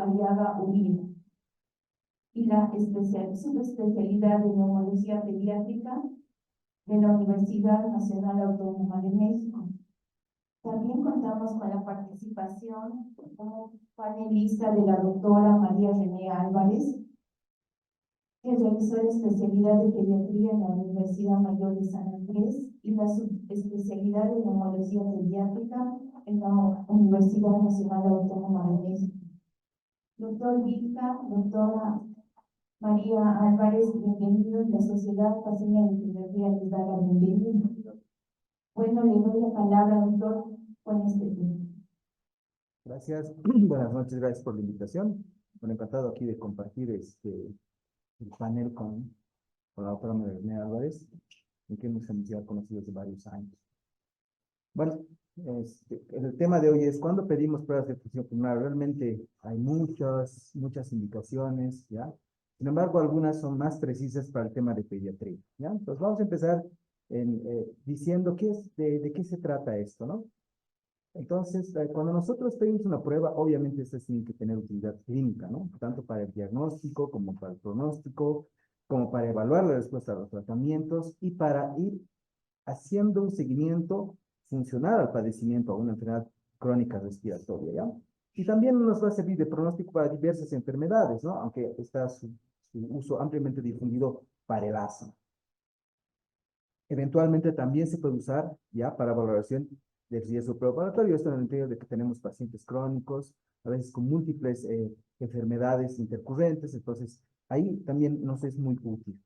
Aliaga Uribe y la subespecialidad de neumología pediátrica de la Universidad Nacional Autónoma de México. También contamos con la participación como panelista de la doctora María René Álvarez, que realizó la especialidad de pediatría en la Universidad Mayor de San Andrés y la subespecialidad de neumología pediátrica en la Universidad Nacional Autónoma de México. Doctor Vilca, doctora María Álvarez, bienvenidos. La Sociedad Paseña de Pediatría les da la bienvenida. Bueno, le doy la palabra, doctor, con este tema. Gracias. Buenas noches, gracias por la invitación. Bueno, encantado aquí de compartir el panel con la doctora María René Álvarez, en que hemos ya conocido desde varios años. Bueno, el tema de hoy es ¿cuándo pedimos pruebas de función pulmonar? Realmente hay muchas indicaciones, ¿ya? Sin embargo, algunas son más precisas para el tema de pediatría, ¿ya? Entonces vamos a empezar diciendo de qué se trata esto, ¿no? Entonces, cuando nosotros pedimos una prueba, obviamente esta tiene que tener utilidad clínica, ¿no? Tanto para el diagnóstico, como para el pronóstico, como para evaluar la respuesta a los tratamientos y para ir haciendo un seguimiento funcional al padecimiento, a una enfermedad crónica respiratoria, ¿ya? Y también nos va a servir de pronóstico para diversas enfermedades, ¿no? Aunque está su uso ampliamente difundido para el asma. Eventualmente también se puede usar, ¿ya? Para valoración del riesgo preoperatorio, esto en el sentido de que tenemos pacientes crónicos, a veces con múltiples enfermedades intercurrentes, entonces ahí también nos es muy útil.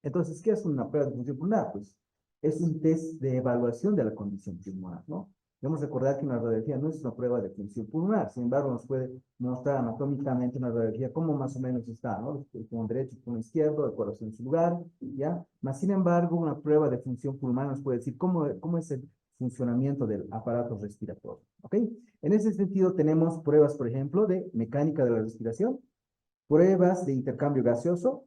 Entonces, ¿qué es una prueba de función pulmonar? Pues es un test de evaluación de la condición pulmonar, ¿no? Debemos recordar que una radiografía no es una prueba de función pulmonar, sin embargo, nos puede mostrar anatómicamente una radiografía cómo más o menos está, ¿no? El pulmón derecho, el pulmón izquierdo, el corazón en su lugar, ¿ya? Mas, sin embargo, una prueba de función pulmonar nos puede decir cómo es el funcionamiento del aparato respiratorio, ¿ok? En ese sentido, tenemos pruebas, por ejemplo, de mecánica de la respiración, pruebas de intercambio gaseoso,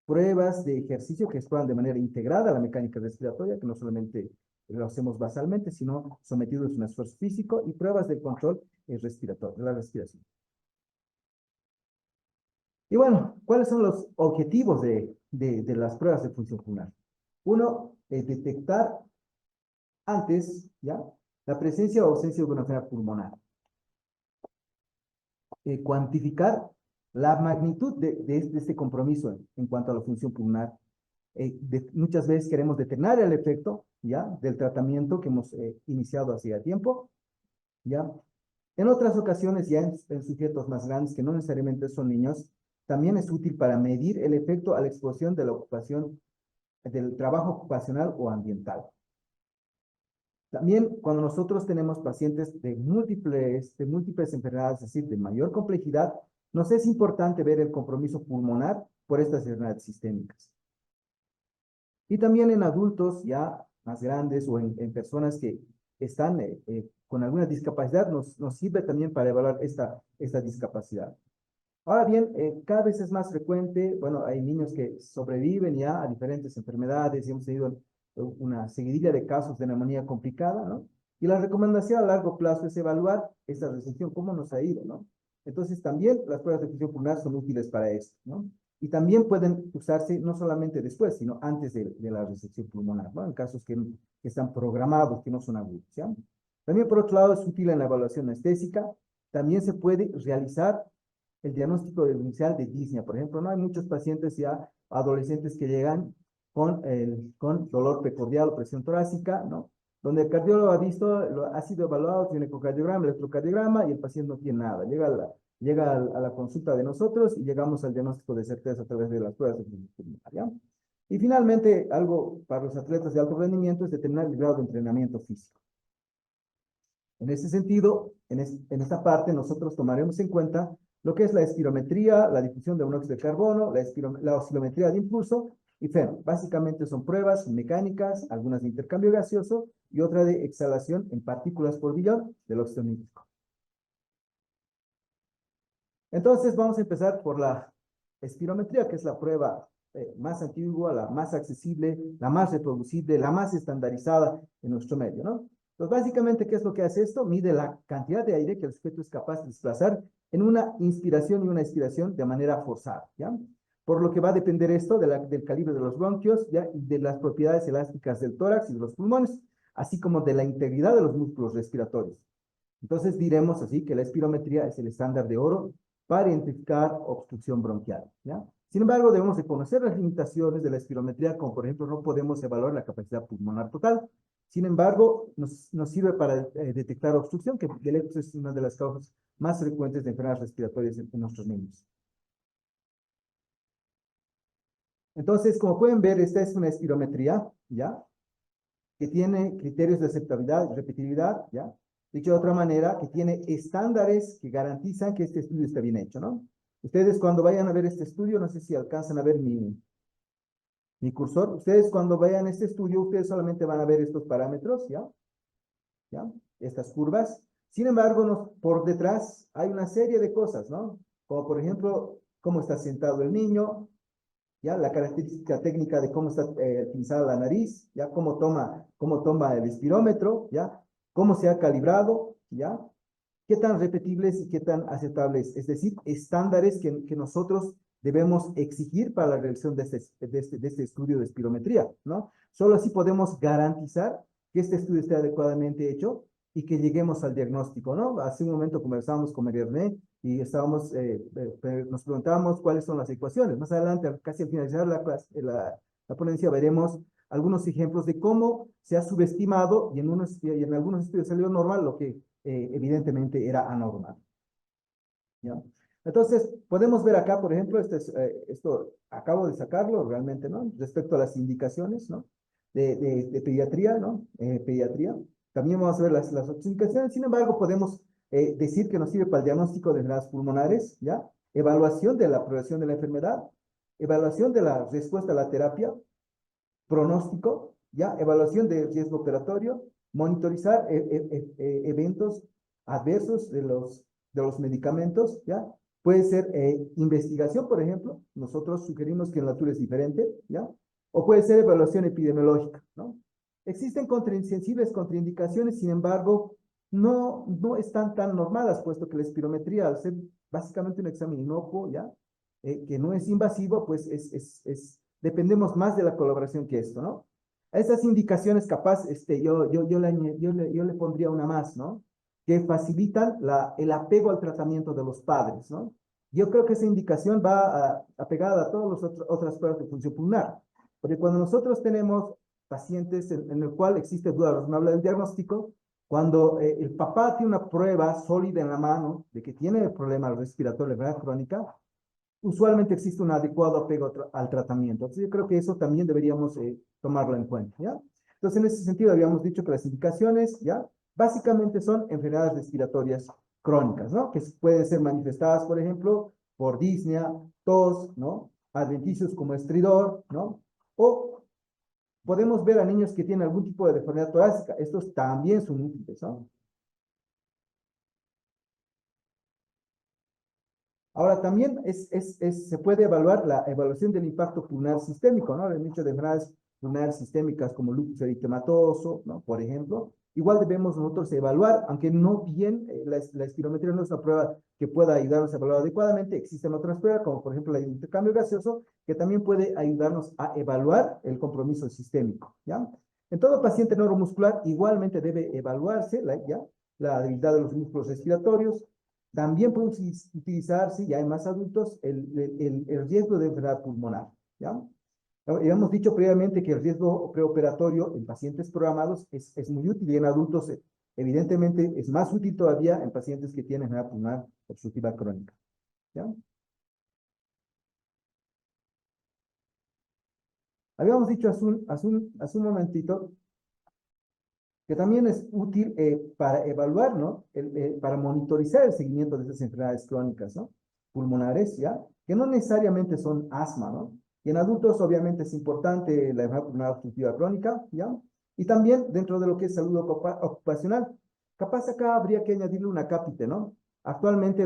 pruebas de ejercicio que exploran de manera integrada la mecánica respiratoria, que no solamente lo hacemos basalmente, sino sometidos a un esfuerzo físico, y pruebas de control respiratorio, de la respiración. Y bueno, ¿cuáles son los objetivos de las pruebas de función pulmonar? Uno, es detectar antes, ¿ya?, la presencia o ausencia de una enfermedad pulmonar. Cuantificar la magnitud de este compromiso en cuanto a la función pulmonar. Muchas veces queremos determinar el efecto, ¿ya?, del tratamiento que hemos iniciado hacía tiempo, ¿ya? En otras ocasiones, ya en sujetos más grandes, que no necesariamente son niños, también es útil para medir el efecto a la exposición de la ocupación, del trabajo ocupacional o ambiental. También cuando nosotros tenemos pacientes de múltiples enfermedades, es decir, de mayor complejidad, nos es importante ver el compromiso pulmonar por estas enfermedades sistémicas. Y también en adultos ya más grandes o en personas que están con alguna discapacidad, nos sirve también para evaluar esta discapacidad. Ahora bien, cada vez es más frecuente, bueno, hay niños que sobreviven ya a diferentes enfermedades, y hemos tenido una seguidilla de casos de neumonía complicada, ¿no? Y la recomendación a largo plazo es evaluar esta resección, cómo nos ha ido, ¿no? Entonces también las pruebas de función pulmonar son útiles para esto, ¿no? Y también pueden usarse no solamente después, sino antes de la resección pulmonar, ¿no? En casos que están programados, que no son agudos, ¿ya? También, por otro lado, es útil en la evaluación anestésica. También se puede realizar el diagnóstico inicial de disnea, por ejemplo, ¿no? Hay muchos pacientes ya adolescentes que llegan con dolor precordial o presión torácica, ¿no? Donde el cardiólogo ha sido evaluado, tiene ecocardiograma, electrocardiograma, y el paciente no tiene nada. Llega a la consulta de nosotros y llegamos al diagnóstico de certeza a través de las pruebas de función pulmonar, ¿ya? Y finalmente, algo para los atletas de alto rendimiento es determinar el grado de entrenamiento físico. En ese sentido, en esta parte, nosotros tomaremos en cuenta lo que es la espirometría, la difusión de monóxido de carbono, la oscilometría de impulso y FEM. Básicamente son pruebas mecánicas, algunas de intercambio gaseoso y otra de exhalación en partículas por billón del óxido nítrico. Entonces vamos a empezar por la espirometría, que es la prueba más antigua, la más accesible, la más reproducible, la más estandarizada en nuestro medio, ¿no? Entonces, básicamente, ¿qué es lo que hace esto? Mide la cantidad de aire que el sujeto es capaz de desplazar en una inspiración y una expiración de manera forzada, ¿ya? Por lo que va a depender esto del calibre de los bronquios, ¿ya? Y de las propiedades elásticas del tórax y de los pulmones, así como de la integridad de los músculos respiratorios. Entonces diremos así que la espirometría es el estándar de oro para identificar obstrucción bronquial, ¿ya? Sin embargo, debemos de conocer las limitaciones de la espirometría, como por ejemplo no podemos evaluar la capacidad pulmonar total. Sin embargo, nos sirve para detectar obstrucción, que de lejos es una de las causas más frecuentes de enfermedades respiratorias en nuestros niños. Entonces, como pueden ver, esta es una espirometría, ¿ya? Que tiene criterios de aceptabilidad y repetibilidad, ¿ya? Dicho de otra manera, que tiene estándares que garantizan que este estudio está bien hecho, ¿no? Ustedes cuando vayan a ver este estudio, no sé si alcanzan a ver mi cursor, ustedes cuando vayan a este estudio, ustedes solamente van a ver estos parámetros, ¿ya? ¿Ya? Estas curvas. Sin embargo, por detrás hay una serie de cosas, ¿no? Como por ejemplo, cómo está sentado el niño, ¿ya? La característica técnica de cómo está pinzada la nariz, ¿ya? Cómo toma el espirómetro, ¿ya? Cómo se ha calibrado, ¿ya? Qué tan repetibles y qué tan aceptables, es decir, estándares que nosotros debemos exigir para la realización de este estudio de espirometría, ¿no? Solo así podemos garantizar que este estudio esté adecuadamente hecho y que lleguemos al diagnóstico, ¿no? Hace un momento conversábamos con María René y nos preguntábamos cuáles son las ecuaciones. Más adelante, casi al finalizar la ponencia, veremos algunos ejemplos de cómo se ha subestimado y en algunos estudios salió normal lo que evidentemente era anormal, ¿ya? Entonces, podemos ver acá, por ejemplo, esto acabo de sacarlo realmente, ¿no? Respecto a las indicaciones, ¿no? De pediatría, ¿no? Pediatría. También vamos a ver las otras indicaciones. Sin embargo, podemos decir que nos sirve para el diagnóstico de enfermedades pulmonares, ¿ya? Evaluación de la progresión de la enfermedad, evaluación de la respuesta a la terapia, pronóstico, ¿ya? Evaluación de riesgo operatorio, monitorizar eventos adversos de los medicamentos, ¿ya? Puede ser investigación, por ejemplo, nosotros sugerimos que en la altura es diferente, ¿ya? O puede ser evaluación epidemiológica, ¿no? Existen sensibles contraindicaciones, sin embargo, no están tan normales, puesto que la espirometría, al ser básicamente un examen inocuo, ¿ya? Que no es invasivo, pues dependemos más de la colaboración que esto, ¿no? A esas indicaciones capaz, yo le pondría una más, ¿no? Que facilitan el apego al tratamiento de los padres, ¿no? Yo creo que esa indicación va apegada a todas las otras pruebas de función pulmonar, porque cuando nosotros tenemos pacientes en el cual existe duda razonable del diagnóstico, cuando el papá tiene una prueba sólida en la mano de que tiene el problema respiratorio, la enfermedad crónica, usualmente existe un adecuado apego al tratamiento. Entonces, yo creo que eso también deberíamos tomarlo en cuenta, ¿ya? Entonces, en ese sentido, habíamos dicho que las indicaciones, ¿ya? Básicamente son enfermedades respiratorias crónicas, ¿no? Que pueden ser manifestadas, por ejemplo, por disnea, tos, ¿no? Adventicios como estridor, ¿no? O podemos ver a niños que tienen algún tipo de deformidad torácica. Estos también son útiles, ¿no? Ahora, también se puede evaluar la evaluación del impacto pulmonar sistémico, ¿no? El nicho de enfermedades pulmonares sistémicas como lupus eritematoso, ¿no? Por ejemplo. Igual debemos nosotros evaluar, aunque no bien, la espirometría no es una prueba que pueda ayudarnos a evaluar adecuadamente. Existen otras pruebas, como por ejemplo la de intercambio gaseoso, que también puede ayudarnos a evaluar el compromiso sistémico, ¿ya? En todo paciente neuromuscular igualmente debe evaluarse, ¿ya? La debilidad de los músculos respiratorios. También podemos utilizar, si ya hay más adultos, el riesgo de enfermedad pulmonar, ¿ya? Habíamos dicho previamente que el riesgo preoperatorio en pacientes programados es muy útil y en adultos, evidentemente, es más útil todavía en pacientes que tienen enfermedad pulmonar obstructiva crónica, ¿ya? Habíamos dicho hace un momentito que también es útil para evaluar, ¿no? Para monitorizar el seguimiento de esas enfermedades crónicas, ¿no? Pulmonares, ¿ya? Que no necesariamente son asma, ¿no? Y en adultos, obviamente, es importante la enfermedad pulmonar obstructiva crónica, ¿ya? Y también dentro de lo que es salud ocupacional. Capaz acá habría que añadirle una cápite, ¿no? Actualmente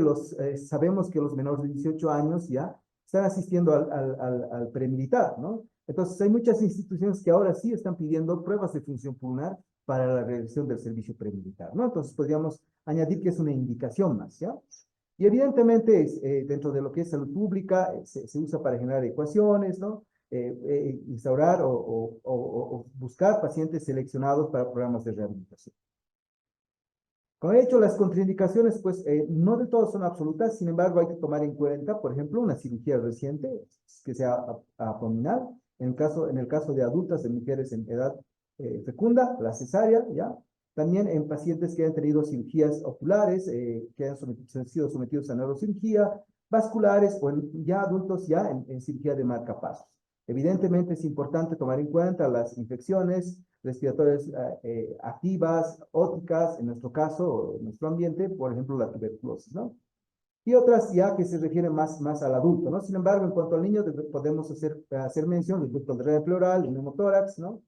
sabemos que los menores de 18 años ya están asistiendo al premilitar, ¿no? Entonces, hay muchas instituciones que ahora sí están pidiendo pruebas de función pulmonar para la realización del servicio premilitar, ¿no? Entonces podríamos añadir que es una indicación más, ¿ya? Y evidentemente, dentro de lo que es salud pública, se usa para generar ecuaciones, ¿no? Instaurar o buscar pacientes seleccionados para programas de rehabilitación. Como he dicho, las contraindicaciones, pues, no de todo son absolutas, sin embargo, hay que tomar en cuenta, por ejemplo, una cirugía reciente, que sea abdominal, en el caso de adultas, de mujeres en edad fecunda, la cesárea, ¿ya? También en pacientes que han tenido cirugías oculares, que han sido sometidos a neurocirugía, vasculares, o ya adultos ya en cirugía de marcapasos. Evidentemente es importante tomar en cuenta las infecciones respiratorias activas, óticas, en nuestro caso, o en nuestro ambiente, por ejemplo, la tuberculosis, ¿no? Y otras ya que se refieren más al adulto, ¿no? Sin embargo, en cuanto al niño, podemos hacer mención del ducto de red pleural, el neumotórax, ¿no?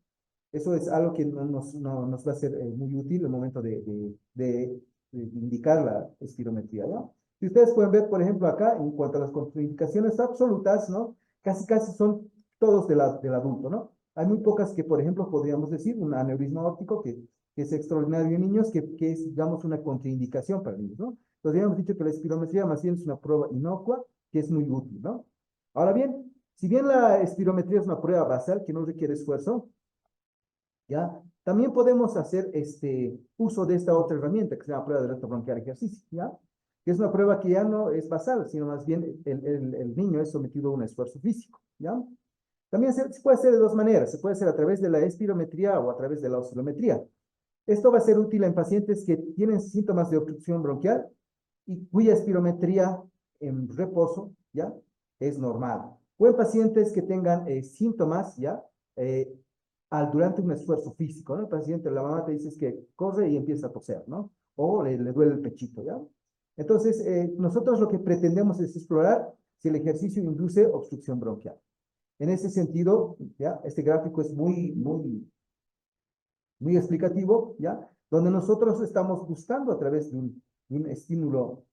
Eso es algo que no nos va a ser muy útil en el momento de indicar la espirometría, ¿no? Si ustedes pueden ver, por ejemplo, acá, en cuanto a las contraindicaciones absolutas, ¿no? Casi son todos del adulto, ¿no? Hay muy pocas que, por ejemplo, podríamos decir un aneurisma óptico que es extraordinario en niños, que es, digamos, una contraindicación para niños, ¿no? Entonces, ya hemos dicho que la espirometría más bien es una prueba inocua que es muy útil, ¿no? Ahora bien, si bien la espirometría es una prueba basal que no requiere esfuerzo, ¿ya? También podemos hacer uso de esta otra herramienta que se llama prueba de retrobronquial ejercicio, ¿ya? Que es una prueba que ya no es basal, sino más bien el niño es sometido a un esfuerzo físico, ¿ya? También se puede hacer de dos maneras, se puede hacer a través de la espirometría o a través de la oscilometría. Esto va a ser útil en pacientes que tienen síntomas de obstrucción bronquial y cuya espirometría en reposo, ¿ya? Es normal. O en pacientes que tengan síntomas, ¿ya? Durante un esfuerzo físico, ¿no? El paciente, la mamá te dice que corre y empieza a toser, ¿no? O le duele el pechito, ¿ya? Entonces, nosotros lo que pretendemos es explorar si el ejercicio induce obstrucción bronquial. En ese sentido, ¿ya? Este gráfico es muy explicativo, ¿ya? Donde nosotros estamos buscando a través de un estímulo,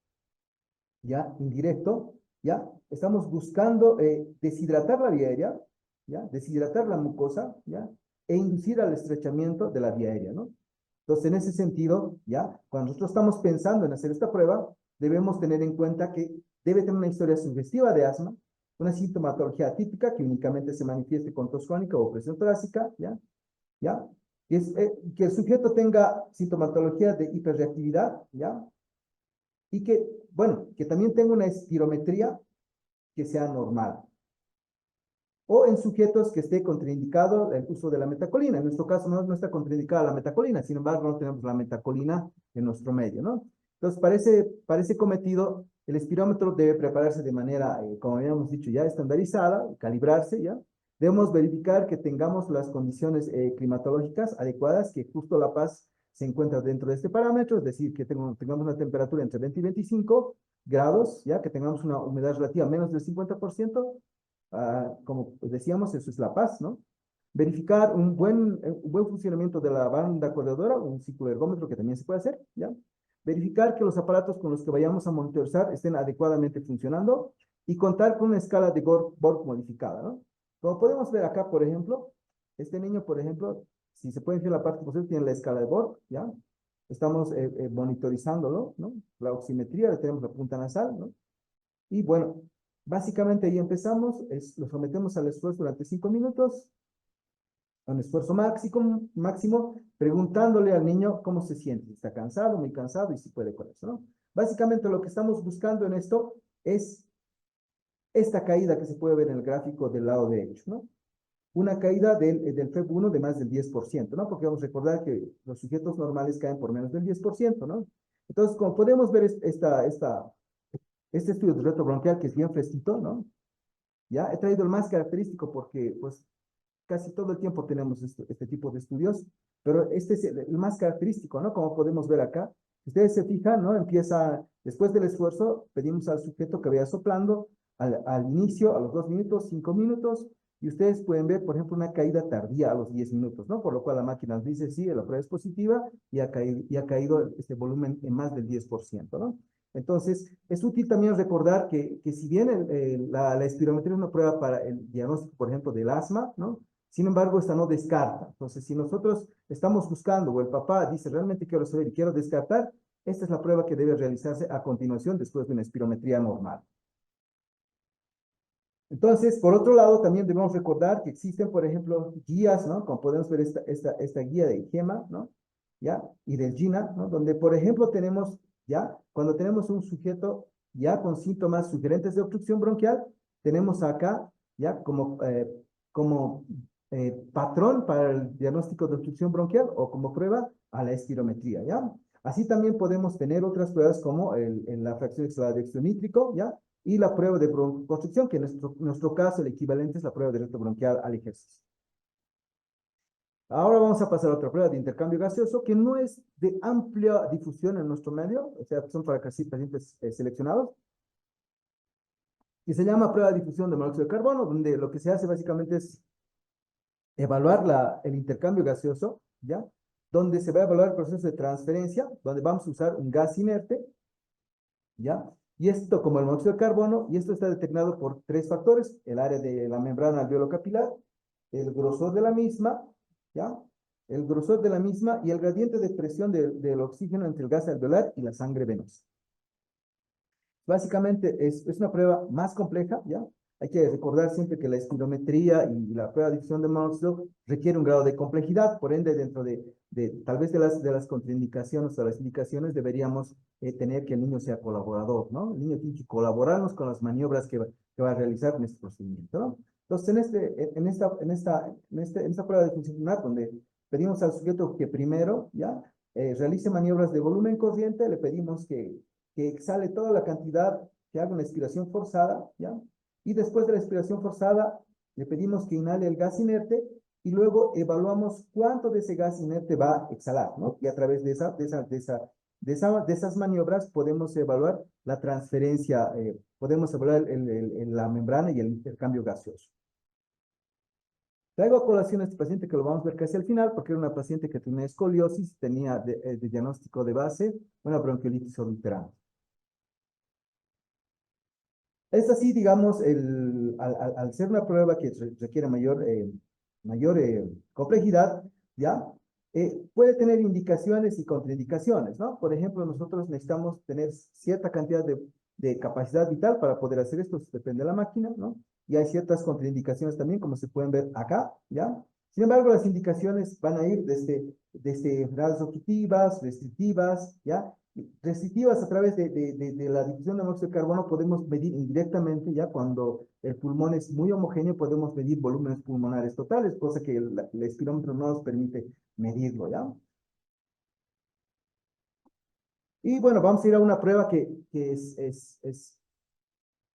¿ya? Indirecto, ¿ya? Estamos buscando deshidratar la vía aérea, ¿ya? Deshidratar la mucosa, ¿ya? E inducir al estrechamiento de la vía aérea, ¿no? Entonces, en ese sentido, ¿ya? Cuando nosotros estamos pensando en hacer esta prueba, debemos tener en cuenta que debe tener una historia sugestiva de asma, una sintomatología atípica que únicamente se manifieste con tos crónica o presión torácica, ¿ya? ¿Ya? Que el sujeto tenga sintomatología de hiperreactividad, ¿ya? Y que, bueno, que también tenga una espirometría que sea normal. O en sujetos que esté contraindicado el uso de la metacolina. En nuestro caso no está contraindicada la metacolina, sin embargo no tenemos la metacolina en nuestro medio, ¿no? Entonces, para ese cometido, el espirómetro debe prepararse de manera, como habíamos dicho, ya estandarizada, calibrarse, ¿ya? Debemos verificar que tengamos las condiciones climatológicas adecuadas, que justo La Paz se encuentra dentro de este parámetro, es decir, que tengamos una temperatura entre 20 y 25 grados, ¿ya? Que tengamos una humedad relativa menos del 50%, como decíamos, eso es La Paz, ¿no? Verificar un buen funcionamiento de la banda corredora, un cicloergómetro que también se puede hacer, ¿ya? Verificar que los aparatos con los que vayamos a monitorizar estén adecuadamente funcionando y contar con una escala de Borg modificada, ¿no? Como podemos ver acá, por ejemplo, este niño, por ejemplo, si se puede ver la parte posterior, tiene la escala de Borg, ¿ya? Estamos monitorizándolo, ¿no? La oximetría, le tenemos la punta nasal, ¿no? Y bueno, básicamente ahí empezamos, lo sometemos al esfuerzo durante 5 minutos, a un esfuerzo máximo, preguntándole al niño cómo se siente, si está cansado, muy cansado y si puede con eso, ¿no? Básicamente lo que estamos buscando en esto es esta caída que se puede ver en el gráfico del lado derecho, ¿no? Una caída del FEB1 de más del 10%, ¿no? Porque vamos a recordar que los sujetos normales caen por menos del 10%, ¿no? Entonces, como podemos ver este estudio de retrobronquial que es bien fresquito, ¿no? Ya he traído el más característico porque, pues, casi todo el tiempo tenemos este tipo de estudios, pero este es el más característico, ¿no? Como podemos ver acá. Ustedes se fijan, ¿no? Empieza, después del esfuerzo, pedimos al sujeto que vaya soplando al inicio, a los 2 minutos, 5 minutos, y ustedes pueden ver, por ejemplo, una caída tardía a los 10 minutos, ¿no? Por lo cual la máquina nos dice, sí, la prueba es positiva y ha caído este volumen en más del 10%, ¿no? Entonces, es útil también recordar que si bien la espirometría es una prueba para el diagnóstico, por ejemplo, del asma, ¿no? Sin embargo, esta no descarta. Entonces, si nosotros estamos buscando, o el papá dice, realmente quiero saber y quiero descartar, Esta es la prueba que debe realizarse a continuación después de una espirometría normal. Entonces, por otro lado, también debemos recordar que existen, por ejemplo, guías, ¿no? Como podemos ver esta guía de GEMA, ¿no? ¿Ya? Y del GINA, ¿no? Donde, por ejemplo, tenemos, ¿ya? Cuando tenemos un sujeto ya con síntomas sugerentes de obstrucción bronquial, tenemos acá, ¿ya? Como patrón para el diagnóstico de obstrucción bronquial o como prueba a la espirometría, ¿ya? Así también podemos tener otras pruebas como la fracción extradextronítrico, ¿ya? Y la prueba de broncoconstricción, que en nuestro caso el equivalente es la prueba de reto bronquial al ejercicio. Ahora vamos a pasar a otra prueba de intercambio gaseoso que no es de amplia difusión en nuestro medio, o sea, son para casi pacientes seleccionados, y se llama prueba de difusión de monóxido de carbono, donde lo que se hace básicamente es evaluar el intercambio gaseoso, ¿ya? Donde se va a evaluar el proceso de transferencia, donde vamos a usar un gas inerte, ¿ya? Y esto como el monóxido de carbono, y esto está determinado por tres factores: el área de la membrana alveolo-capilar, el grosor de la misma, ¿ya? El grosor de la misma y el gradiente de presión del oxígeno entre el gas alveolar y la sangre venosa. Básicamente es una prueba más compleja, ¿ya? Hay que recordar siempre que la espirometría y la prueba de difusión de monóxido requiere un grado de complejidad, por ende, dentro tal vez de las contraindicaciones o las indicaciones, deberíamos tener que el niño sea colaborador, ¿no? El niño tiene que colaborarnos con las maniobras que va a realizar en este procedimiento, ¿no? Entonces, en esta prueba de funcionar, donde pedimos al sujeto que primero, ¿ya? Realice maniobras de volumen corriente, le pedimos que exhale toda la cantidad, que haga una expiración forzada, ¿ya? Y después de la expiración forzada, le pedimos que inhale el gas inerte y luego evaluamos cuánto de ese gas inerte va a exhalar, ¿no? Y a través de esas maniobras podemos evaluar la transferencia, podemos evaluar la membrana y el intercambio gaseoso. Traigo a colación a este paciente que lo vamos a ver casi al final, porque era una paciente que tenía escoliosis, tenía de diagnóstico de base una bronquiolitis obliterante. Es así, digamos, al ser una prueba que requiere mayor complejidad, ¿ya? Puede tener indicaciones y contraindicaciones, ¿no? Por ejemplo, nosotros necesitamos tener cierta cantidad de capacidad vital para poder hacer esto, depende de la máquina, ¿no? Y hay ciertas contraindicaciones también, como se pueden ver acá, ¿ya? Sin embargo, las indicaciones van a ir desde enfermedades obstructivas, restrictivas, ¿ya? Restrictivas a través de la difusión de monóxido de carbono podemos medir indirectamente, ya cuando el pulmón es muy homogéneo, podemos medir volúmenes pulmonares totales, cosa que el espirómetro no nos permite medirlo, ¿ya? Y bueno, vamos a ir a una prueba que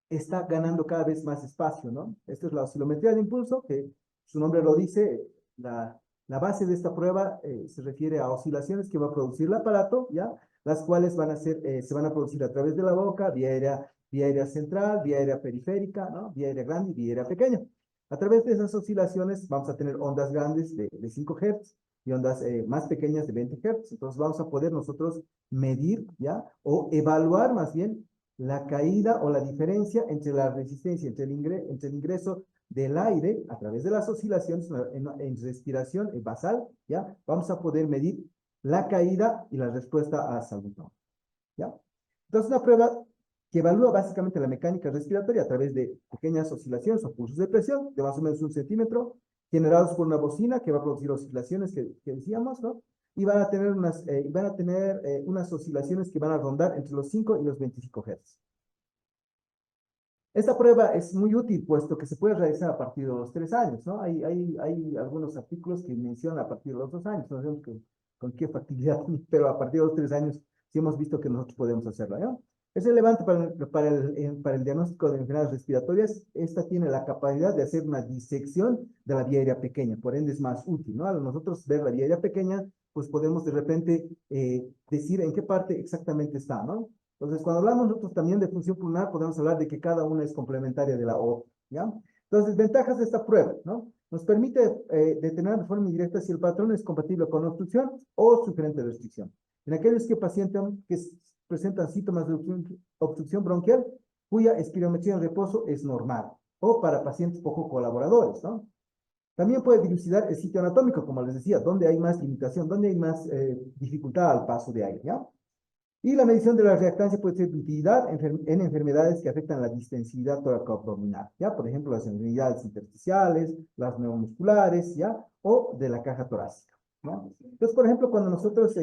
está ganando cada vez más espacio, ¿no? Esta es la oscilometría de impulso, que su nombre lo dice, la base de esta prueba se refiere a oscilaciones que va a producir el aparato, ¿ya? Las cuales se van a producir a través de la boca, vía aérea central, vía aérea periférica, ¿no? Vía aérea grande y vía aérea pequeña. A través de esas oscilaciones vamos a tener ondas grandes de 5 Hz y ondas más pequeñas de 20 Hz. Entonces vamos a poder nosotros medir, ¿ya? O evaluar más bien la caída o la diferencia entre la resistencia, entre el ingreso del aire a través de las oscilaciones en respiración basal, ¿ya? Vamos a poder medir la caída y la respuesta a salbutamol, ¿ya? Entonces, una prueba que evalúa básicamente la mecánica respiratoria a través de pequeñas oscilaciones o pulsos de presión de más o menos 1 centímetro, generados por una bocina que va a producir oscilaciones que decíamos, ¿no? Y van a tener unas oscilaciones que van a rondar entre los 5 y los 25 Hz. Esta prueba es muy útil, puesto que se puede realizar a partir de los 3 años, ¿no? Hay algunos artículos que mencionan a partir de los 2 años, no sabemos con qué factibilidad, pero a partir de los 3 años sí hemos visto que nosotros podemos hacerlo, ¿no? Es relevante para el diagnóstico de enfermedades respiratorias. Esta tiene la capacidad de hacer una disección de la vía aérea pequeña, por ende es más útil, ¿no? Al nosotros ver la vía aérea pequeña, pues podemos de repente decir en qué parte exactamente está, ¿no? Entonces, cuando hablamos nosotros también de función pulmonar, podemos hablar de que cada una es complementaria de la otra, ¿ya? Entonces, ventajas de esta prueba, ¿no? Nos permite determinar de forma indirecta si el patrón es compatible con obstrucción o sugerente de restricción. En aquellos que presentan síntomas de obstrucción bronquial, cuya espirometría en reposo es normal, o para pacientes poco colaboradores, ¿no? También puede dilucidar el sitio anatómico, como les decía, donde hay más limitación, donde hay más dificultad al paso de aire, ¿ya? Y la medición de la reactancia puede ser de utilidad en enfermedades que afectan la distensidad toracoabdominal, ¿ya? Por ejemplo, las enfermedades intersticiales, las neuromusculares, ¿ya? O de la caja torácica, ¿no? Entonces, por ejemplo, cuando nosotros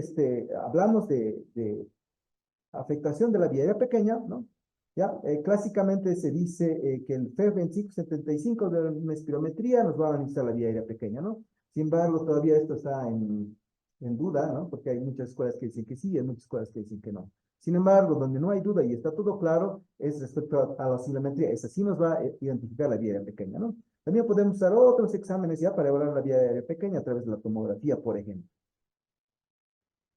hablamos de afectación de la vía aérea pequeña, ¿no? ¿Ya? Clásicamente se dice que el FEV2575 de una espirometría nos va a analizar la vía aérea pequeña, ¿no? Sin embargo, todavía esto está en duda, ¿no? Porque hay muchas escuelas que dicen que sí, y hay muchas escuelas que dicen que no. Sin embargo, donde no hay duda y está todo claro es respecto a la oscilometría. Esa sí nos va a identificar la vía aérea pequeña, ¿no? También podemos usar otros exámenes ya para evaluar la vía aérea pequeña a través de la tomografía, por ejemplo.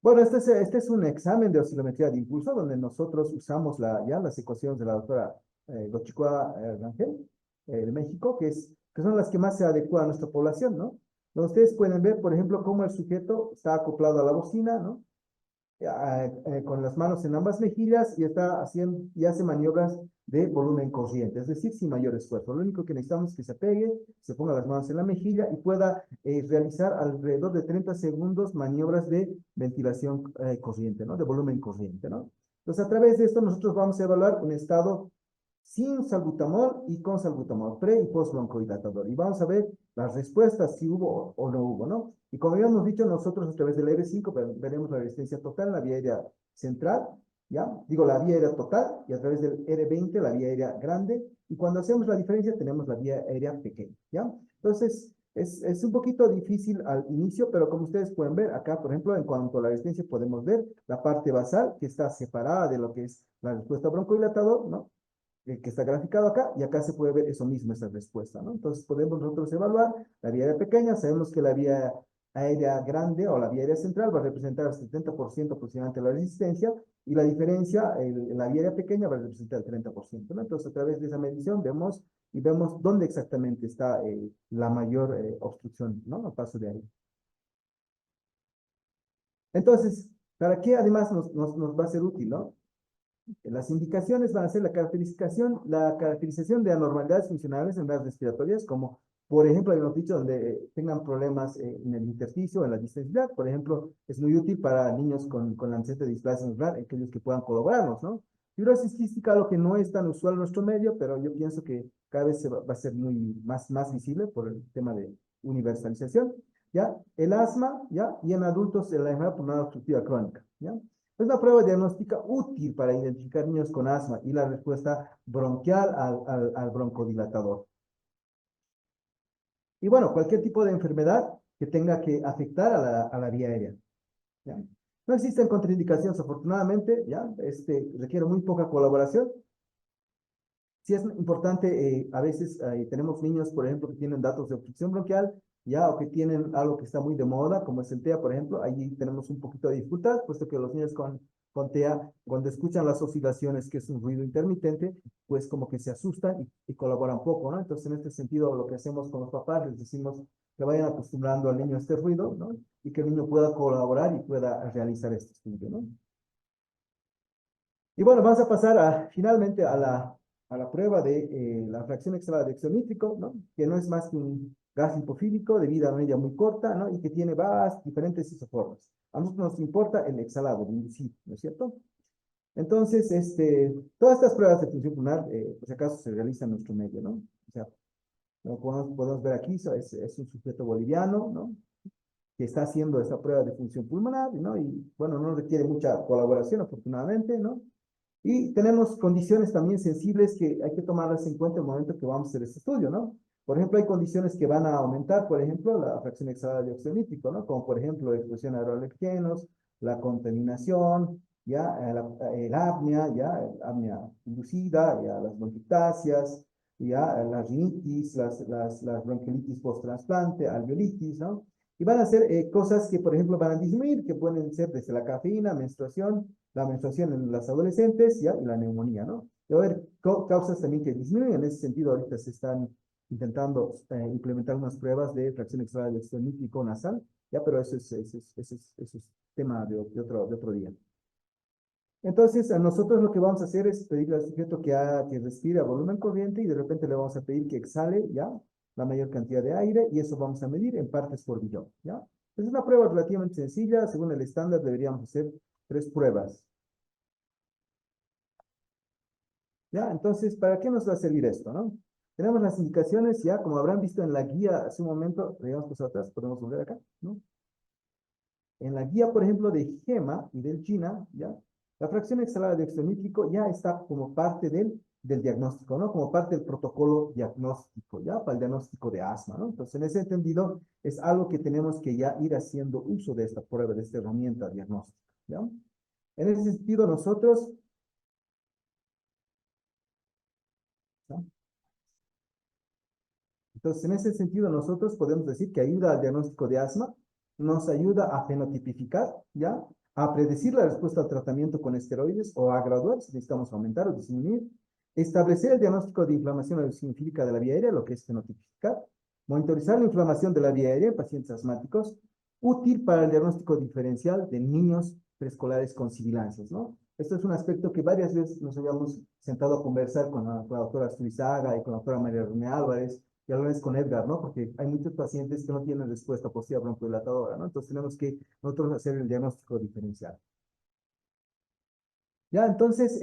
Bueno, este es un examen de oscilometría de impulso donde nosotros usamos las ecuaciones de la doctora Gochicua Rangel de México, que son las que más se adecuan a nuestra población, ¿no? Donde ustedes pueden ver, por ejemplo, cómo el sujeto está acoplado a la bocina, ¿no? Con las manos en ambas mejillas y hace maniobras de volumen corriente, es decir, sin mayor esfuerzo. Lo único que necesitamos es que se apegue, se ponga las manos en la mejilla y pueda realizar alrededor de 30 segundos maniobras de ventilación corriente, ¿no? De volumen corriente, ¿no? Entonces, a través de esto nosotros vamos a evaluar un estado sin salbutamol y con salbutamol, pre y post broncodilatador. Y vamos a ver las respuestas, si hubo o no hubo, ¿no? Y como habíamos dicho, nosotros a través del R5 veremos la resistencia total en la vía aérea central, ¿ya? Digo, la vía aérea total, y a través del R20 la vía aérea grande, y cuando hacemos la diferencia tenemos la vía aérea pequeña, ¿ya? Entonces, es un poquito difícil al inicio, pero como ustedes pueden ver, acá, por ejemplo, en cuanto a la resistencia, podemos ver la parte basal, que está separada de lo que es la respuesta broncodilatador, ¿no? Que está graficado acá, y acá se puede ver eso mismo, esa respuesta, ¿no? Entonces podemos nosotros evaluar la vía aérea pequeña, sabemos que la vía aérea grande o la vía aérea central va a representar el 70% aproximadamente de la resistencia, y la diferencia en la vía aérea pequeña va a representar el 30%, ¿no? Entonces a través de esa medición vemos dónde exactamente está la mayor obstrucción, ¿no? A paso de aire. Entonces, ¿para qué además nos va a ser útil, ¿no? Las indicaciones van a ser la caracterización de anormalidades funcionales en las respiratorias, como por ejemplo, habíamos dicho, donde tengan problemas en el intersticio, en la distensidad. Por ejemplo, es muy útil para niños con lancete de displasia muscular, aquellos que puedan colaborarnos, ¿no? Fibrosis quística, lo que no es tan usual en nuestro medio, pero yo pienso que cada vez va a ser más visible por el tema de universalización, ¿ya? El asma, ¿ya? Y en adultos la enfermedad pulmonar obstructiva crónica, ¿ya? Es una prueba diagnóstica útil para identificar niños con asma y la respuesta bronquial al broncodilatador. Y bueno, cualquier tipo de enfermedad que tenga que afectar a la vía aérea, ¿ya? No existen contraindicaciones, afortunadamente, ¿ya? Requiere muy poca colaboración. Sí es importante, a veces tenemos niños, por ejemplo, que tienen datos de obstrucción bronquial, ya, o que tienen algo que está muy de moda, como es el TEA, por ejemplo, ahí tenemos un poquito de dificultad, puesto que los niños con TEA, cuando escuchan las oscilaciones, que es un ruido intermitente, pues como que se asustan y colaboran poco, ¿no? Entonces, en este sentido, lo que hacemos con los papás, les decimos que vayan acostumbrando al niño a este ruido, ¿no? Y que el niño pueda colaborar y pueda realizar este estudio, ¿no? Y bueno, vamos a pasar finalmente a la prueba de la fracción exhalada de dióxido nítrico, ¿no? Que no es más que un gas lipofílico de vida media muy corta, ¿no? Y que tiene diferentes isoformas. A nosotros nos importa el exhalado, el inducido, ¿no es cierto? Entonces, todas estas pruebas de función pulmonar, por si acaso, se realizan en nuestro medio, ¿no? O sea, como podemos ver aquí, es un sujeto boliviano, ¿no? Que está haciendo esta prueba de función pulmonar, ¿no? Y bueno, no requiere mucha colaboración, afortunadamente, ¿no? Y tenemos condiciones también sensibles que hay que tomarlas en cuenta en el momento que vamos a hacer este estudio, ¿no? Por ejemplo, hay condiciones que van a aumentar, por ejemplo, la fracción exhalada de dióxido nítrico, ¿no? Como por ejemplo, la expresión de aeroalergenos, la contaminación, ya, el apnea, ya, el apnea inducida, ya, las bronquictasias, ya, la rinitis, las bronquiolitis post-trasplante, alveolitis, ¿no? Y van a ser cosas que, por ejemplo, van a disminuir, que pueden ser desde la cafeína, menstruación, la menstruación en las adolescentes, ¿ya? Y la neumonía, ¿no? Y a ver, causas también que disminuyen. En ese sentido, ahorita se están intentando implementar unas pruebas de fracción exhalada de dióxido nítrico nasal, ¿ya? Pero eso es tema de otro día. Entonces, a nosotros lo que vamos a hacer es pedirle al sujeto que respire a volumen corriente y de repente le vamos a pedir que exhale, ¿ya? La mayor cantidad de aire, y eso vamos a medir en partes por billón, ¿ya? Es una prueba relativamente sencilla. Según el estándar deberíamos hacer 3 pruebas. ¿Ya? Entonces, ¿para qué nos va a servir esto, no? Tenemos las indicaciones, ya como habrán visto en la guía hace un momento, digamos pues atrás, podemos volver acá, ¿no? En la guía, por ejemplo, de GEMA y del GINA, ¿ya? La fracción exhalada de dióxido nítrico ya está como parte del diagnóstico, ¿no? Como parte del protocolo diagnóstico, ¿ya? Para el diagnóstico de asma, ¿no? Entonces, en ese entendido, es algo que tenemos que ya ir haciendo uso de esta prueba, de esta herramienta diagnóstica, ¿ya? En ese sentido, nosotros, ¿no? Entonces, en ese sentido, nosotros podemos decir que ayuda al diagnóstico de asma, nos ayuda a fenotipificar, ¿ya? A predecir la respuesta al tratamiento con esteroides o a graduar si necesitamos aumentar o disminuir, establecer el diagnóstico de inflamación eosinofílica de la vía aérea, lo que es fenotipificar, monitorizar la inflamación de la vía aérea en pacientes asmáticos, útil para el diagnóstico diferencial de niños preescolares con sibilancias, ¿no? Esto es un aspecto que varias veces nos habíamos sentado a conversar con la doctora Asturizaga y con la doctora María René Álvarez, y a veces con Edgar, ¿no? Porque hay muchos pacientes que no tienen respuesta positiva broncodilatadora, ¿no? Entonces tenemos que nosotros hacer el diagnóstico diferencial. Ya, entonces,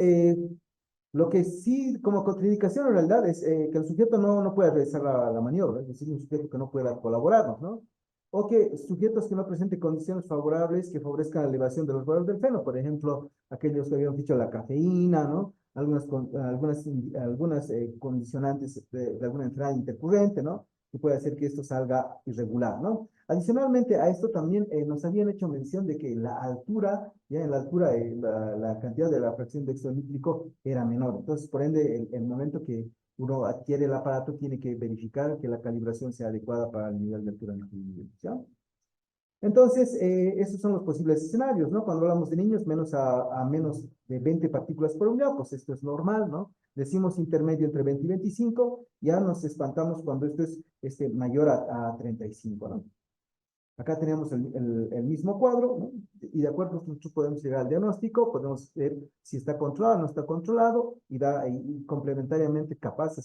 lo que sí, como contraindicación en realidad, es que el sujeto no pueda realizar la maniobra, es decir, un sujeto que no pueda colaborarnos, ¿no? O que sujetos que no presenten condiciones favorables que favorezcan la elevación de los valores del feno, por ejemplo, aquellos que habíamos dicho la cafeína, ¿no? Algunas condicionantes de alguna entrada intercurrente, ¿no? Que puede hacer que esto salga irregular, ¿no? Adicionalmente a esto también nos habían hecho mención de que la altura, ya en la altura la cantidad de la fracción de óxido nítrico era menor. Entonces, por ende, el momento que uno adquiere el aparato tiene que verificar que la calibración sea adecuada para el nivel de altura en el que vivimos, ¿ya? Entonces, esos son los posibles escenarios, ¿no? Cuando hablamos de niños, a menos de 20 partículas por unidad, pues esto es normal, ¿no? Decimos intermedio entre 20 y 25, ya nos espantamos cuando esto es mayor a 35, ¿no? Acá tenemos el mismo cuadro, ¿no? Y de acuerdo, nosotros podemos llegar al diagnóstico, podemos ver si está controlado o no está controlado, y complementariamente capaz de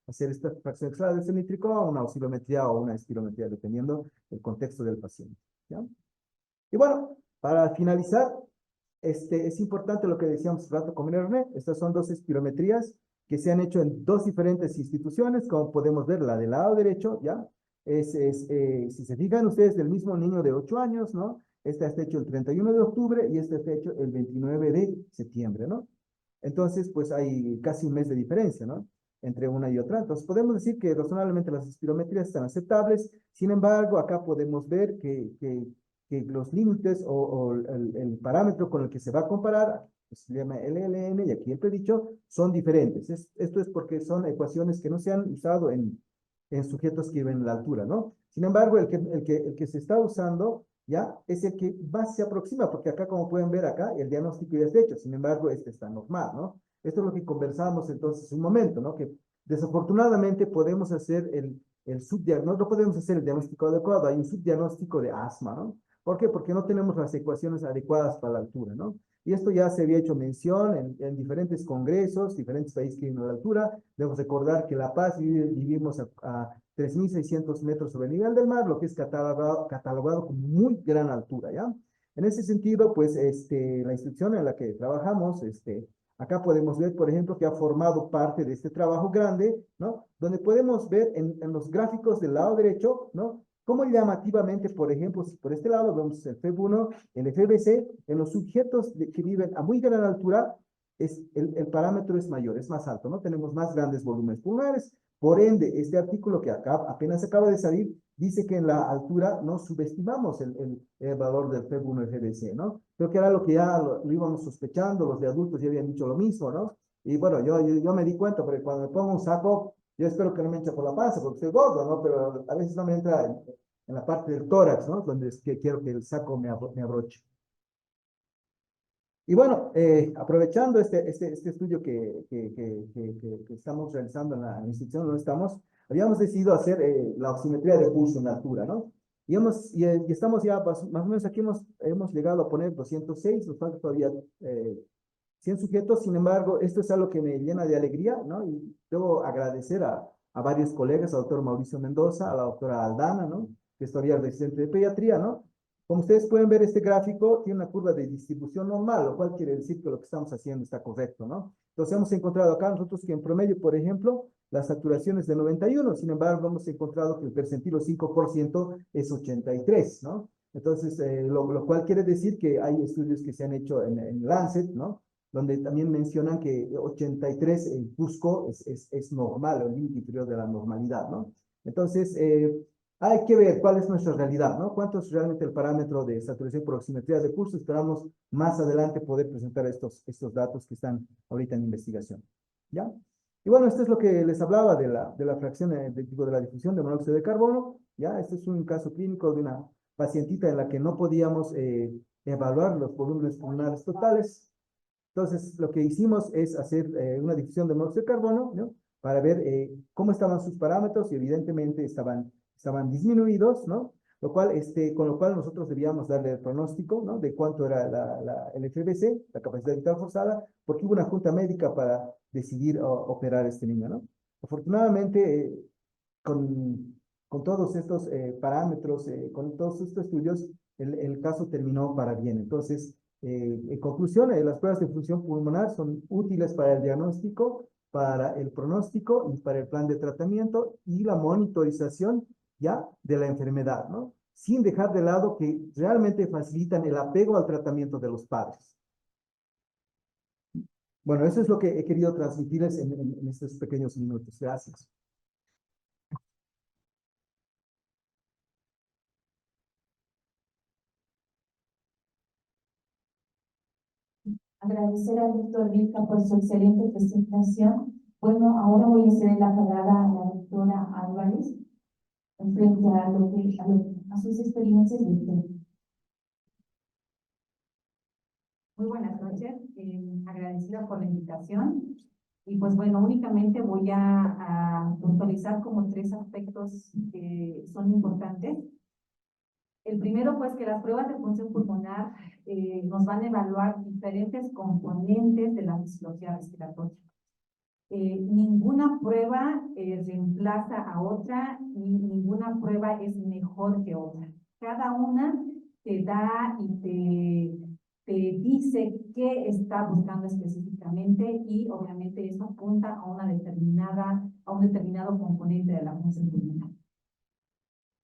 hacer esta fracción extra de nítrico a una oscilometría o una espirometría, dependiendo del contexto del paciente, ¿ya? Y bueno, para finalizar, es importante lo que decíamos hace rato con René. Estas son dos espirometrías que se han hecho en dos diferentes instituciones, como podemos ver, la del lado derecho, ¿ya? Si se fijan ustedes, del mismo niño de 8 años, ¿no? Esta está hecho el 31 de octubre y este está hecho el 29 de septiembre, ¿no? Entonces, pues hay casi un mes de diferencia, ¿no? Entre una y otra. Entonces, podemos decir que razonablemente las espirometrías están aceptables. Sin embargo, acá podemos ver que los límites o el parámetro con el que se va a comparar, que se llama LLN, y aquí el predicho, son diferentes. Esto es porque son ecuaciones que no se han usado en sujetos que viven en la altura, ¿no? Sin embargo, el que se está usando ya es el que más se aproxima, porque acá, como pueden ver acá, el diagnóstico ya está hecho. Sin embargo, este está normal, ¿no? Esto es lo que conversamos entonces un momento, ¿no? Que desafortunadamente podemos hacer el subdiagnóstico, no podemos hacer el diagnóstico adecuado, hay un subdiagnóstico de asma, ¿no? ¿Por qué? Porque no tenemos las ecuaciones adecuadas para la altura, ¿no? Y esto ya se había hecho mención en diferentes congresos, diferentes países que viven a la altura. Debemos recordar que La Paz vivimos a 3.600 metros sobre el nivel del mar, lo que es catalogado como muy gran altura, ¿ya? En ese sentido, pues, la institución en la que trabajamos, acá podemos ver, por ejemplo, que ha formado parte de este trabajo grande, ¿no? Donde podemos ver en los gráficos del lado derecho, ¿no? Cómo llamativamente, por ejemplo, si por este lado vemos el FEB1, el FBC, en los sujetos que viven a muy gran altura, el parámetro es mayor, es más alto, ¿no? Tenemos más grandes volúmenes pulmonares. Por ende, este artículo que acá apenas acaba de salir, dice que en la altura no subestimamos el valor del FEB1 y FBC, ¿no? Creo que era lo que ya lo íbamos sospechando, los de adultos ya habían dicho lo mismo, ¿no? Y bueno, yo me di cuenta, porque cuando me pongo un saco, yo espero que no me entre por la panza, porque estoy gordo, ¿no? Pero a veces no me entra en la parte del tórax, ¿no? Donde es que quiero que el saco me abroche. Y bueno, aprovechando este estudio que estamos realizando en la institución donde estamos, habíamos decidido hacer la oximetría de pulso en altura, ¿no? Y estamos ya, más o menos aquí hemos llegado a poner 206, nos falta todavía 100 sujetos. Sin embargo, esto es algo que me llena de alegría, ¿no? Y debo agradecer a varios colegas, al doctor Mauricio Mendoza, a la doctora Aldana, ¿no? Que es todavía residente de pediatría, ¿no? Como ustedes pueden ver, este gráfico tiene una curva de distribución normal, lo cual quiere decir que lo que estamos haciendo está correcto, ¿no? Entonces hemos encontrado acá nosotros que en promedio, por ejemplo, la saturación es de 91, sin embargo, hemos encontrado que el percentilo 5% es 83, ¿no? Entonces, lo cual quiere decir que hay estudios que se han hecho en Lancet, ¿no? Donde también mencionan que 83 en Cusco es normal, el límite inferior de la normalidad, ¿no? Entonces, hay que ver cuál es nuestra realidad, ¿no? Cuánto es realmente el parámetro de saturación por oximetría de pulso. Esperamos más adelante poder presentar estos datos que están ahorita en investigación, ¿ya? Y bueno, esto es lo que les hablaba de la fracción de la difusión de monóxido de carbono, ¿ya? Este es un caso clínico de una pacientita en la que no podíamos evaluar los volúmenes pulmonares totales. Entonces, lo que hicimos es hacer una difusión de monóxido de carbono, ¿no? Para ver cómo estaban sus parámetros y evidentemente estaban disminuidos, ¿no? Con lo cual nosotros debíamos darle el pronóstico, ¿no? De cuánto era el FBC, la capacidad vital forzada, porque hubo una junta médica para decidir operar a este niño, ¿no? Afortunadamente, con todos estos parámetros, con todos estos estudios, el caso terminó para bien. Entonces, en conclusión, las pruebas de función pulmonar son útiles para el diagnóstico, para el pronóstico y para el plan de tratamiento y la monitorización ya de la enfermedad, ¿no? Sin dejar de lado que realmente facilitan el apego al tratamiento de los padres. Bueno, eso es lo que he querido transmitirles en estos pequeños minutos. Gracias. Agradecer al doctor Vilca por su excelente presentación. Bueno, ahora voy a ceder la palabra a la doctora Álvarez frente a sus experiencias de usted. Muy buenas noches, agradecida por la invitación. Y pues bueno, únicamente voy a puntualizar como tres aspectos que son importantes. El primero, pues que las pruebas de función pulmonar nos van a evaluar diferentes componentes de la fisiología respiratoria. Ninguna prueba reemplaza a otra, ni ninguna prueba es mejor que otra. Cada una te da y te dice qué está buscando específicamente y obviamente eso apunta a un determinado componente de la función pulmonar.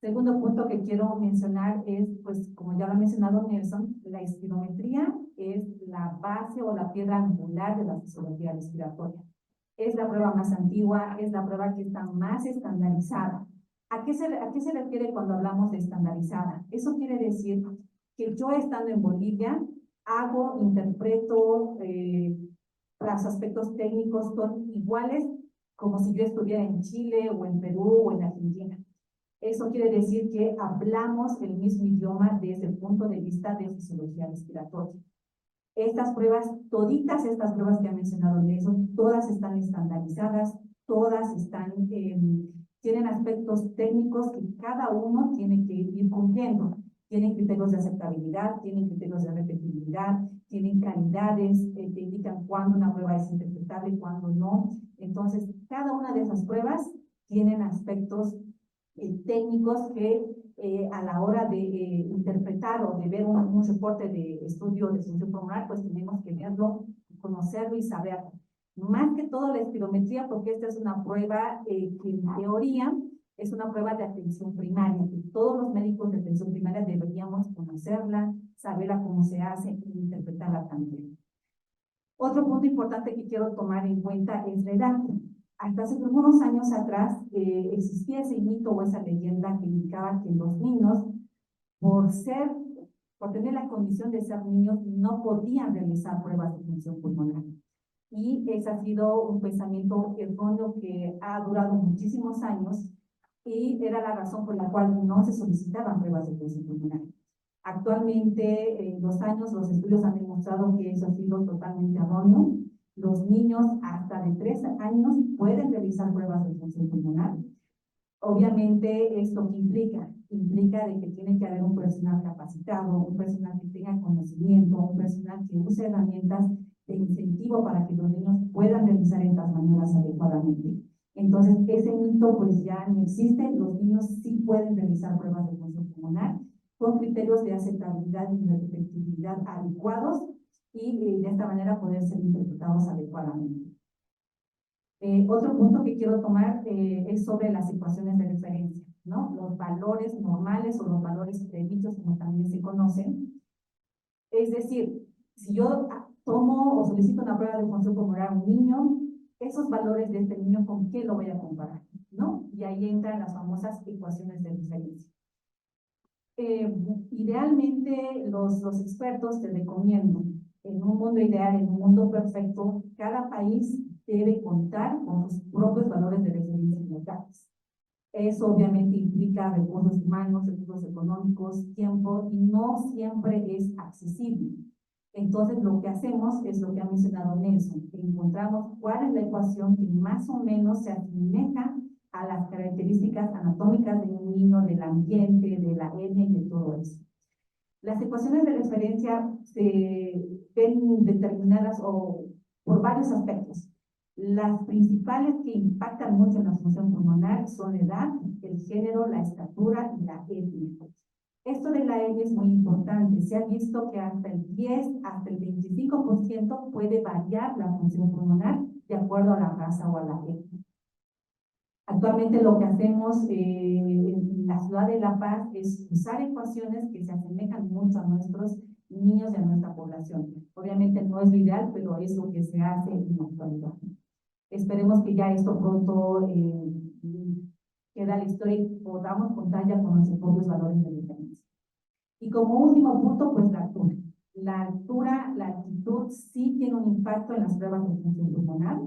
Segundo punto que quiero mencionar es, pues, como ya lo ha mencionado Nelson, la espirometría es la base o la piedra angular de la fisiología respiratoria. Es la prueba más antigua, es la prueba que está más estandarizada. ¿A qué se refiere cuando hablamos de estandarizada? Eso quiere decir que yo estando en Bolivia, interpreto los aspectos técnicos son iguales como si yo estuviera en Chile o en Perú o en Argentina. Eso quiere decir que hablamos el mismo idioma desde el punto de vista de fisiología respiratoria. Estas pruebas, toditas estas pruebas que ha mencionado Nelson, todas están estandarizadas, todas tienen aspectos técnicos que cada uno tiene que ir cumpliendo. Tienen criterios de aceptabilidad, tienen criterios de repetibilidad, tienen calidades, te indican cuándo una prueba es interpretable y cuándo no. Entonces, cada una de esas pruebas tienen aspectos técnicos que a la hora de interpretar o de ver un reporte de estudio de función pulmonar, pues tenemos que verlo, conocerlo y saberlo. Más que todo la espirometría, porque esta es una prueba que en teoría es una prueba de atención primaria, que todos los médicos de atención primaria deberíamos conocerla, saberla cómo se hace e interpretarla también. Otro punto importante que quiero tomar en cuenta es la edad. Hasta hace unos años atrás existía ese mito o esa leyenda que indicaba que los niños, por tener la condición de ser niños, no podían realizar pruebas de función pulmonar. Y ese ha sido un pensamiento erróneo que ha durado muchísimos años y era la razón por la cual no se solicitaban pruebas de función pulmonar. Actualmente, en los años, los estudios han demostrado que eso ha sido totalmente erróneo. Los niños hasta de 3 años pueden realizar pruebas de función pulmonar. Obviamente, ¿esto qué implica? Implica de que tiene que haber un personal capacitado, un personal que tenga conocimiento, un personal que use herramientas de incentivo para que los niños puedan realizar estas maniobras adecuadamente. Entonces, ese mito pues ya no existe. Los niños sí pueden realizar pruebas de función pulmonar con criterios de aceptabilidad y de repetibilidad adecuados y de esta manera poder ser interpretados adecuadamente. Otro punto que quiero tomar es sobre las ecuaciones de referencia, ¿no? Los valores normales o los valores predichos, como también se conocen. Es decir, si yo tomo o solicito una prueba de función pulmonar a un niño, esos valores de este niño, ¿con qué lo voy a comparar? ¿No? Y ahí entran las famosas ecuaciones de referencia. Idealmente, los expertos te recomiendan, en un mundo ideal, en un mundo perfecto, cada país debe contar con sus propios valores de referencia locales. Eso obviamente implica recursos humanos, recursos económicos, tiempo, y no siempre es accesible. Entonces, lo que hacemos es lo que ha mencionado Nelson, que encontramos cuál es la ecuación que más o menos se asemeja a las características anatómicas de un niño, del ambiente, de la etnia y de todo eso. Las ecuaciones de referencia se ven determinadas por varios aspectos. Las principales que impactan mucho en la función pulmonar son la edad, el género, la estatura y la etnia. Esto de la etnia es muy importante. Se ha visto que hasta el 10, hasta el 25% puede variar la función pulmonar de acuerdo a la raza o a la etnia. Actualmente lo que hacemos en la ciudad de La Paz es usar ecuaciones que se asemejan mucho a nuestros niños y a nuestra población. Obviamente no es lo ideal, pero es lo que se hace en la actualidad. Esperemos que ya esto pronto queda la historia y podamos contar ya con nuestros propios valores de referencia. Y como último punto, pues la altura. La altura, la altitud sí tiene un impacto en las pruebas de función pulmonar.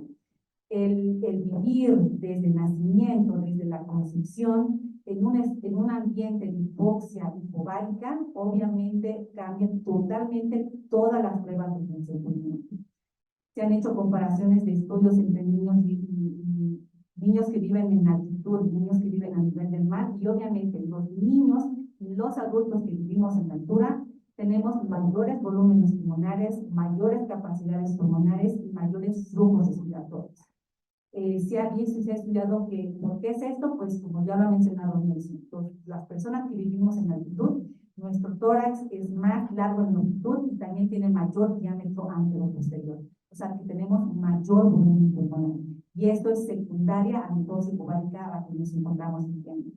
El vivir desde el nacimiento, desde la concepción, en un ambiente de hipoxia hipovárica, obviamente cambian totalmente todas las pruebas de función pulmonar. Se han hecho comparaciones de estudios entre niños y niños que viven en altitud, niños que viven a nivel del mar, y obviamente los niños y los adultos que vivimos en altura tenemos mayores volúmenes pulmonares, mayores capacidades pulmonares y mayores flujos respiratorios. Se ha visto y se ha estudiado que, ¿por qué es esto? Pues como ya lo ha mencionado Nelson, las personas que vivimos en altitud, nuestro tórax es más largo en longitud y también tiene mayor diámetro anteroposterior. O sea, que tenemos mayor volumen pulmonar. Y esto es secundaria a mitosis hipovárica a la que nos encontramos viviendo.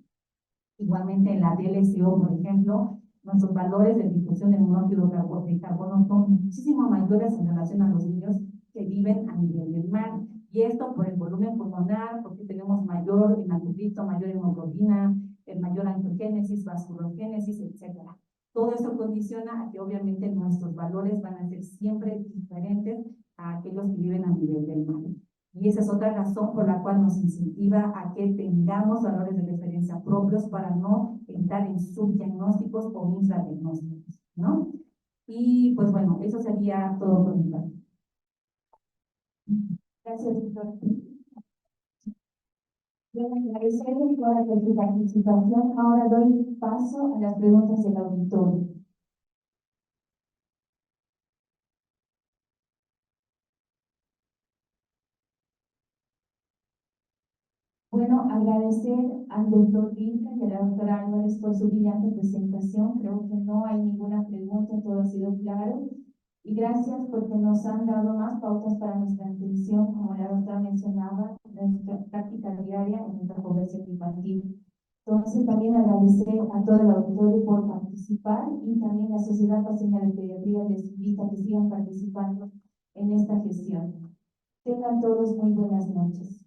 Igualmente en la DLCO, por ejemplo, nuestros valores de difusión de monóxido de carbono son muchísimo mayores en relación a los niños que viven a nivel del mar. Y esto por el volumen pulmonar, porque tenemos mayor hematocrit, mayor hemoglobina, mayor angiogénesis, vasculogénesis, etc. Todo eso condiciona a que obviamente nuestros valores van a ser siempre diferentes a aquellos que viven a nivel del mar. Y esa es otra razón por la cual nos incentiva a que tengamos valores de referencia propios para no entrar en subdiagnósticos o infradiagnósticos, ¿no? Y pues bueno, eso sería todo por mi parte. Gracias, doctor. Quiero agradecer por su participación. Ahora doy paso a las preguntas del auditorio. Bueno, agradecer al doctor Vinca y a la doctora Álvarez por su brillante presentación. Creo que no hay ninguna pregunta, todo ha sido claro. Y gracias porque nos han dado más pautas para nuestra atención, como la doctora mencionaba, nuestra práctica diaria en nuestra población infantil. Entonces, también agradecer a todo el auditorio por participar y también la Sociedad Paseña de Pediatría les invita a que sigan participando en esta gestión. Tengan todos muy buenas noches.